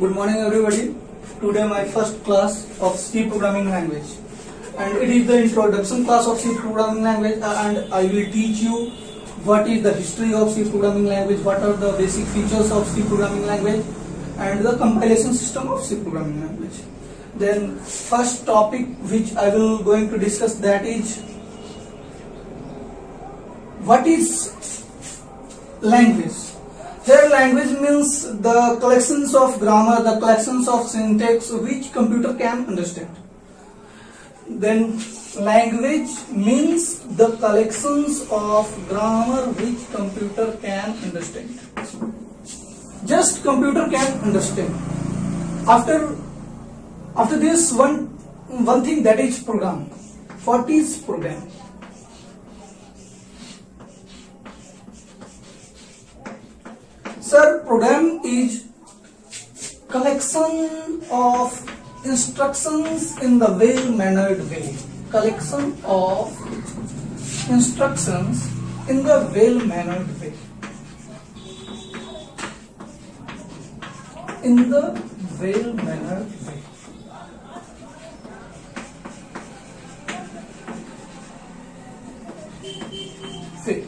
Good morning everybody. Today my first class of C programming language, and it is the introduction class of C programming language, and I will teach you what is the history of C programming language, what are the basic features of C programming language, and the compilation system of C programming language. Then first topic which I will going to discuss, that is what is language. Here language means the collections of grammar, the collections of syntax which computer can understand. Then language means the collections of grammar which computer can understand. Just computer can understand. After this one thing, that is program. What is program? Sir, program is collection of instructions in the well-mannered way. Collection of instructions in the well-mannered way. In the well-mannered way. See,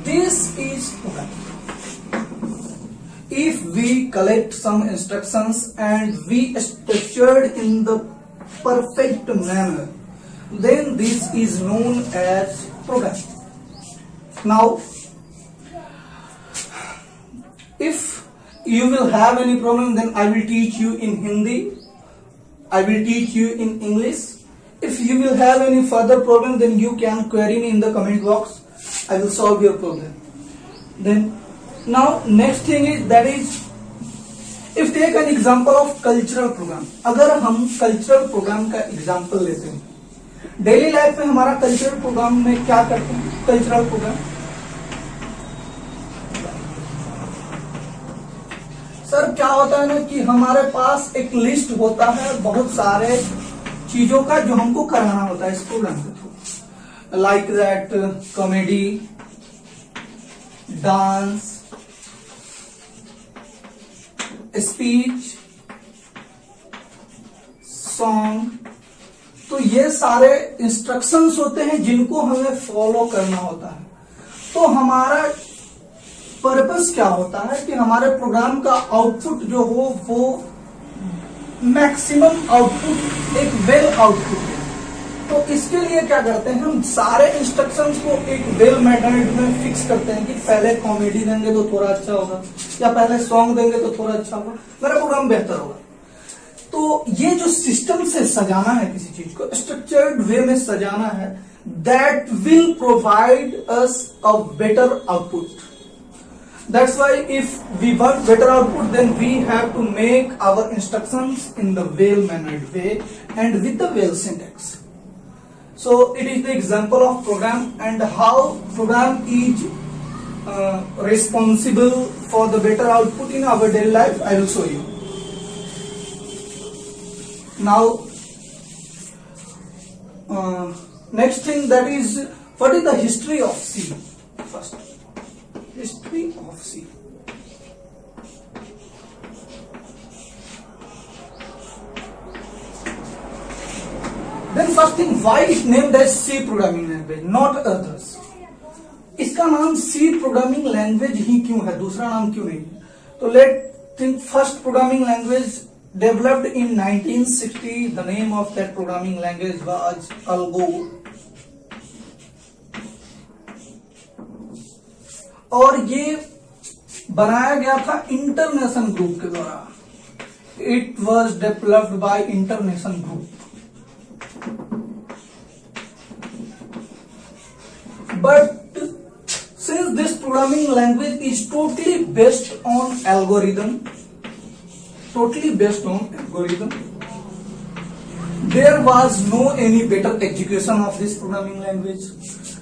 this is program. If we collect some instructions and we structured in the perfect manner, then this is known as program. Now, if you will have any problem, then I will teach you in Hindi, I will teach you in English. If you will have any further problem, then you can query me in the comment box. I will solve your problem. Then now next thing is, that is, if take an example of cultural program. अगर हम cultural program का example लेते हैं, daily life में हमारा cultural program में क्या करते हैं? Cultural program सर क्या होता है ना कि हमारे पास एक लिस्ट होता है बहुत सारे चीजों का जो हमको कराना होता है इस प्रोग्राम के through, like that comedy, dance, speech, song. तो ये सारे इंस्ट्रक्शंस होते हैं जिनको हमें फॉलो करना होता है. तो हमारा पर्पस क्या होता है कि हमारे प्रोग्राम का आउटपुट जो हो वो मैक्सिमम आउटपुट, एक वेल आउटपुट है. तो इसके लिए क्या करते हैं, हम सारे इंस्ट्रक्शंस को एक वेल मैनर्ड में फिक्स करते हैं कि पहले कॉमेडी देंगे तो थोड़ा अच्छा होगा, या पहले सॉन्ग देंगे तो थोड़ा अच्छा होगा, मेरा प्रोग्राम बेहतर होगा. तो ये जो सिस्टम से सजाना है किसी चीज को, स्ट्रक्चर्ड वे में सजाना है, that will provide us a better output. That's why if we want better output, then we have to make our instructions in the well-mannered way and with the well syntax. So it is the example of program and how program is responsible for the better output in our daily life. I will show you. Now, next thing, that is, what is the history of C? First, history of C. Then first thing, why it named as C programming language, not others? इसका नाम C programming language ही क्यों है, दूसरा नाम क्यों नहीं? तो let think, first programming language developed in 1960. The name of that programming language was Algol. और ये बनाया गया था इंटरनेशनल ग्रुप के द्वारा. It was developed by international group. But since this programming language is totally based on algorithm, there was no any better execution of this programming language,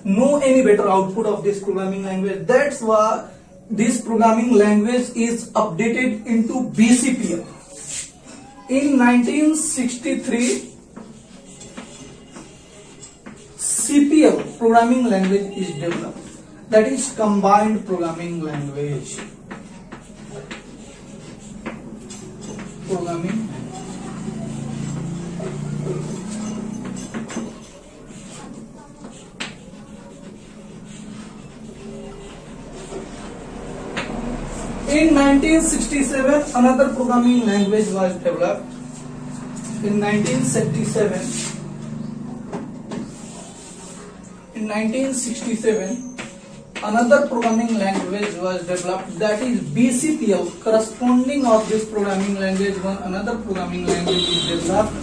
no any better output of this programming language. That's why this programming language is updated into BCPL. In 1963, CPL programming language is developed. that is combined programming language. programming in 1967 another programming language was developed. In 1967 another programming language was developed, that is BCPL. Corresponding of this programming language, another programming language is developed.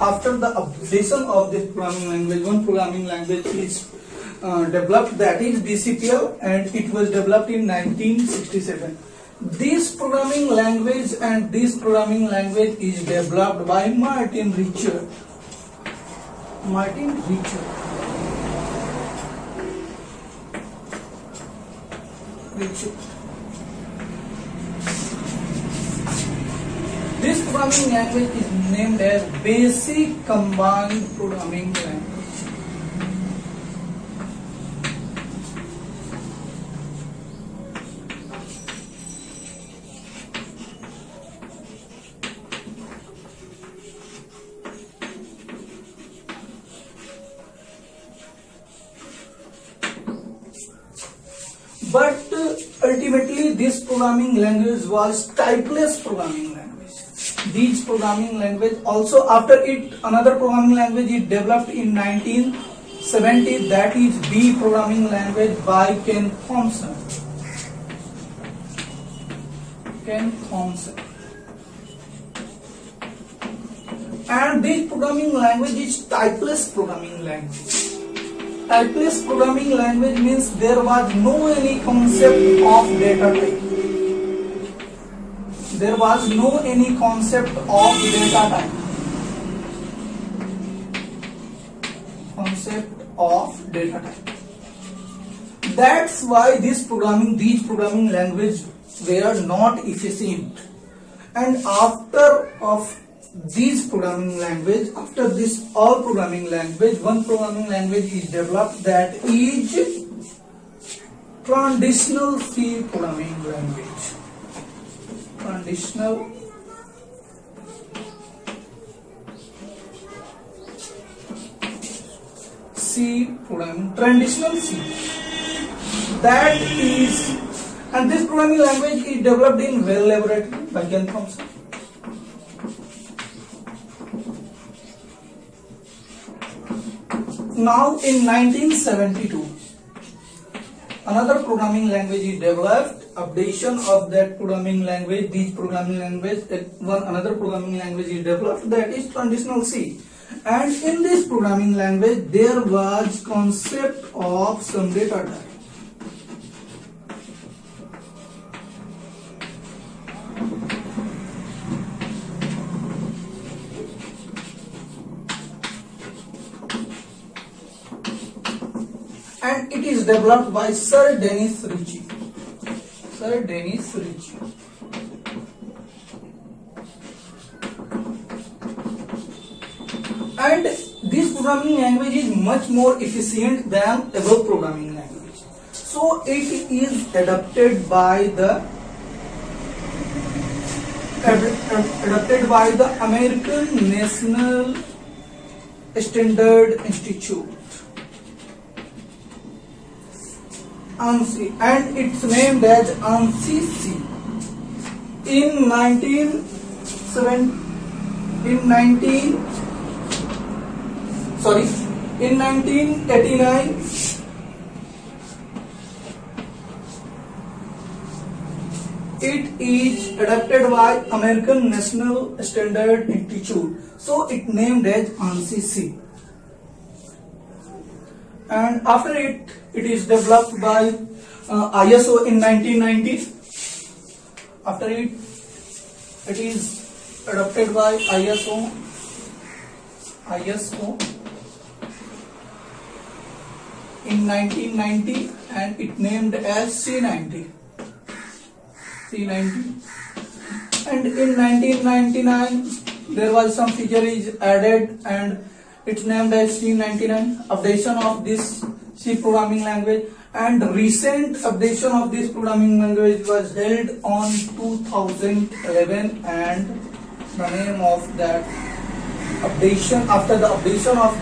After the updation of this programming language, one programming language is developed, that is BCPL, and it was developed in 1967. This programming language is developed by Martin Richard. This programming language is named as Basic Combined Programming Language. But ultimately this programming language was typeless programming language. These programming language also, after it another programming language is developed in 1970, that is B programming language by Ken Thompson. And this programming language is typeless programming language. Typeless programming language means there was no any concept of data type. There was no any concept of data type. That's why these programming language were not efficient. And after this all programming language, one programming language is developed, that is Transitional C programming language. Transitional C. That is, and this programming language is developed in Bell Laboratory by Ken Thompson. Now in 1972, another programming language is developed. Updation of that programming language, another programming language is developed, that is Transitional C. And in this programming language, there was concept of some data type. And it is developed by Sir Dennis Ritchie. And this programming language is much more efficient than above programming language. So it is adopted by the American National Standard Institute. ANSI, and it's named as ANSI-C. In 1989, it is adopted by American National Standard Institute. So it named as ANSI-C. And after it is developed by ISO in 1990. After it is adopted by ISO in 1990, and it named as C90. And in 1999, there was some feature is added, and it's named as C99. Updation of this C programming language, and recent updation of this programming language was held on 2011, and the name of that updation, after the updation of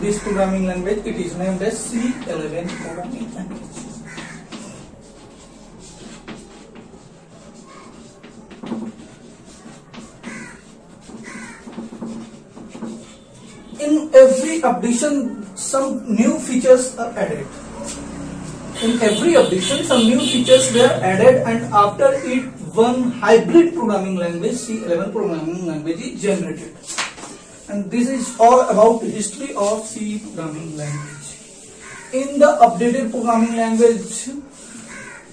this programming language, it is named as C11 programming language. In every updation, some new features are added. In every updation, some new features were added, and after it, one hybrid programming language, C11 programming language, is generated. And this is all about the history of C programming language. In the updated programming language,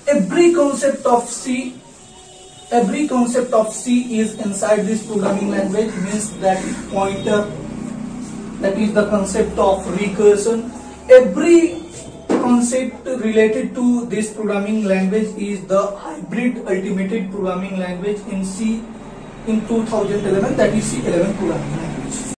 every concept of C is inside this programming language, means that pointer, that is the concept of recursion. Every concept related to this programming language is the hybrid ultimated programming language in C in 2011, that is C11 programming language.